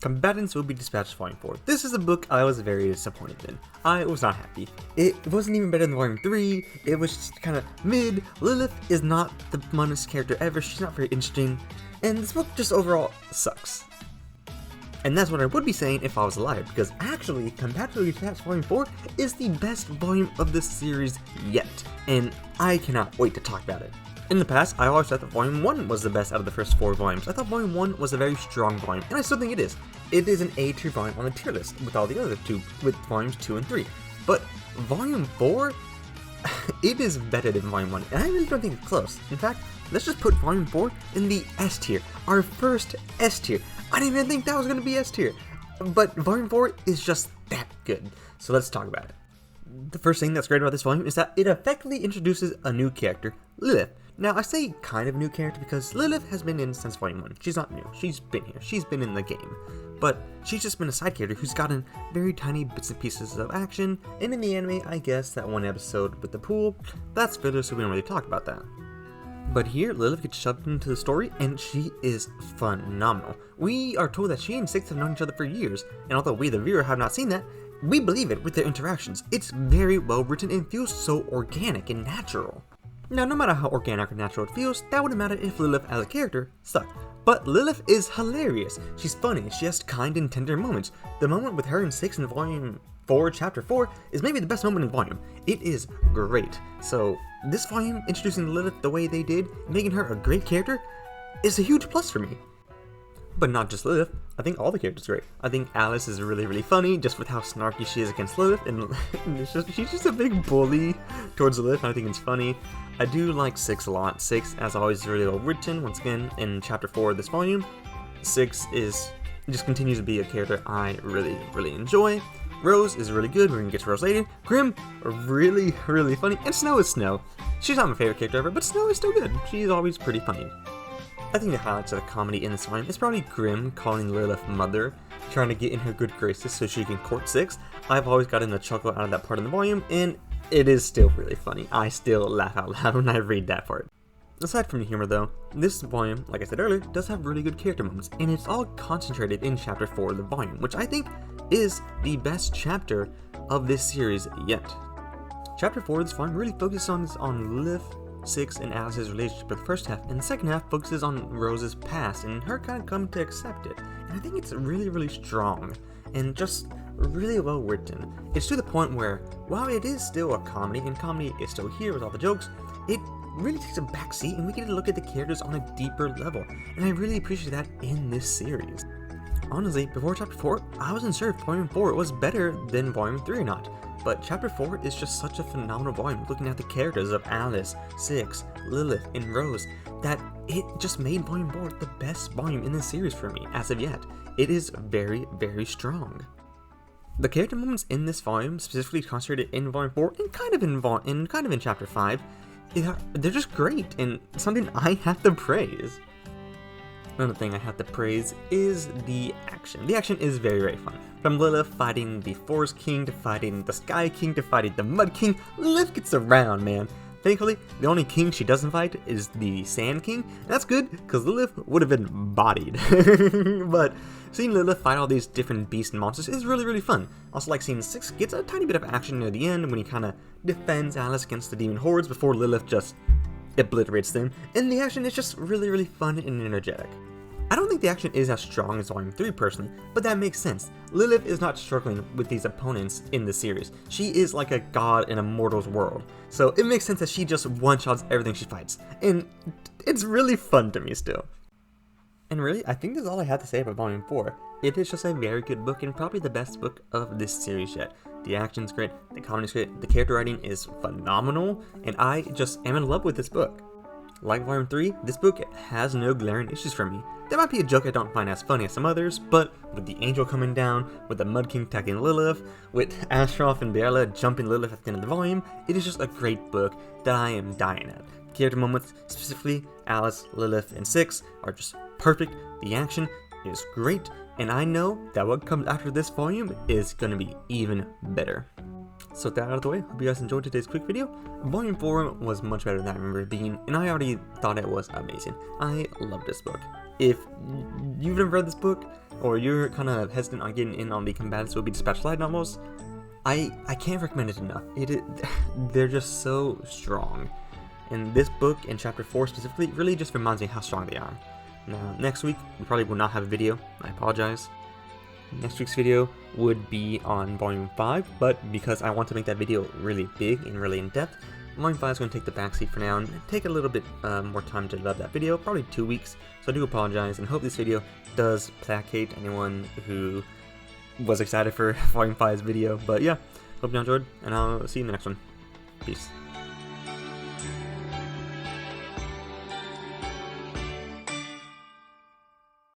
Combatants will be dispatched Volume 4. This is a book I was very disappointed in. I was not happy. It wasn't even better than Volume 3, it was just kind of mid. Lilith is not the funnest character ever, she's not very interesting, and this book just overall sucks. And that's what I would be saying if I was a liar, because actually, Combatants will be dispatched Volume 4 is the best volume of this series yet, and I cannot wait to talk about it. In the past, I always thought that Volume 1 was the best out of the first 4 volumes. I thought Volume 1 was a very strong volume, and I still think it is. It is an A tier volume on the tier list, with all the other two, with Volumes 2 and 3. But Volume 4, it is better than Volume 1, and I really don't think it's close. In fact, let's just put Volume 4 in the S tier, our first S tier. I didn't even think that was going to be S tier, but Volume 4 is just that good, so let's talk about it. The first thing that's great about this volume is that it effectively introduces a new character, Lilith. Now, I say kind of new character because Lilith has been in since Volume 1. She's not new. She's been here. She's been in the game. But she's just been a side character who's gotten very tiny bits and pieces of action. And in the anime, I guess that one episode with the pool, that's filler, so we don't really talk about that. But here, Lilith gets shoved into the story, and she is phenomenal. We are told that she and Six have known each other for years, and although we, the viewer, have not seen that, we believe it with their interactions. It's very well written and feels so organic and natural. Now, no matter how organic or natural it feels, that wouldn't matter if Lilith as a character sucked. But Lilith is hilarious. She's funny, she has kind and tender moments. The moment with her and Six in Volume 4, Chapter 4 is maybe the best moment in the volume. It is great. So, this volume, introducing Lilith the way they did, making her a great character, is a huge plus for me. But not just Lilith, I think all the characters are great. I think Alice is really funny, just with how snarky she is against Lilith, and she's just a big bully towards Lilith, and I think it's funny. I do like Six a lot. Six, as always, is really well written. Once again, in Chapter 4 of this volume, Six just continues to be a character I really enjoy. Rose is really good, we're gonna get to Rose later. Grimm, really funny, and Snow is Snow. She's not my favorite character ever, but Snow is still good. She's always pretty funny. I think the highlights of the comedy in this volume is probably Grimm calling Lilith mother, trying to get in her good graces so she can court Six. I've always gotten a chuckle out of that part of the volume, and it is still really funny. I still laugh out loud when I read that part. Aside from the humor though, this volume, like I said earlier, does have really good character moments, and it's all concentrated in Chapter 4 of the volume, which I think is the best chapter of this series yet. Chapter 4 of this volume really focuses on Lilith, Six, and Alice's relationship for the first half, and the second half focuses on Rose's past and her kind of coming to accept it. And I think it's really strong and just really well written. It's to the point where, while it is still a comedy, and comedy is still here with all the jokes, it really takes a back seat and we get to look at the characters on a deeper level, and I really appreciate that in this series. Honestly, before Chapter 4, I wasn't sure if Volume 4 was better than Volume 3 or not, but Chapter 4 is just such a phenomenal volume, looking at the characters of Alice, Six, Lilith, and Rose, that it just made Volume 4 the best volume in the series for me as of yet. It is very strong. The character moments in this volume, specifically concentrated in Volume 4 and kind of in Chapter 5, they're just great and something I have to praise. Another thing I have to praise is the action. The action is very fun. From Lilith fighting the Forest King, to fighting the Sky King, to fighting the Mud King, Lilith gets around, man. Thankfully, the only king she doesn't fight is the Sand King. That's good, because Lilith would have been bodied. But seeing Lilith fight all these different beasts and monsters is really fun. Also like seeing Six gets a tiny bit of action near the end when he kind of defends Alice against the demon hordes before Lilith just obliterates them. And the action is just really fun and energetic. I don't think the action is as strong as Volume 3 personally, but that makes sense. Lilith is not struggling with these opponents in the series. She is like a god in a mortal's world. So it makes sense that she just one-shots everything she fights. And it's really fun to me still. And really, I think that's all I have to say about Volume 4. It is just a very good book and probably the best book of this series yet. The action's great, the comedy's great, the character writing is phenomenal, and I just am in love with this book. Like Volume 3, this book has no glaring issues for me. There might be a joke I don't find as funny as some others, but with the angel coming down, with the Mud King attacking Lilith, with Ashraf and Bella jumping Lilith at the end of the volume, it is just a great book that I am dying at. The character moments, specifically Alice, Lilith, and Six, are just perfect, the action is great, and I know that what comes after this volume is going to be even better. So with that out of the way, hope you guys enjoyed today's quick video. Volume 4 was much better than I remember it being, and I already thought it was amazing. I love this book. if you've never read this book, or you're kind of hesitant on getting in on the Combatants will be dispatched light novels, I can't recommend it enough. They're just so strong. And this book, in chapter 4 specifically, really just reminds me how strong they are. Now, next week, we probably will not have a video. I apologize. Next week's video would be on Volume 5, but because I want to make that video really big and really in-depth, Volume 5 is going to take the backseat for now and take a little bit more time to develop that video, probably 2 weeks. So I do apologize and hope this video does placate anyone who was excited for Volume 5's video. But yeah, hope you enjoyed, and I'll see you in the next one. Peace.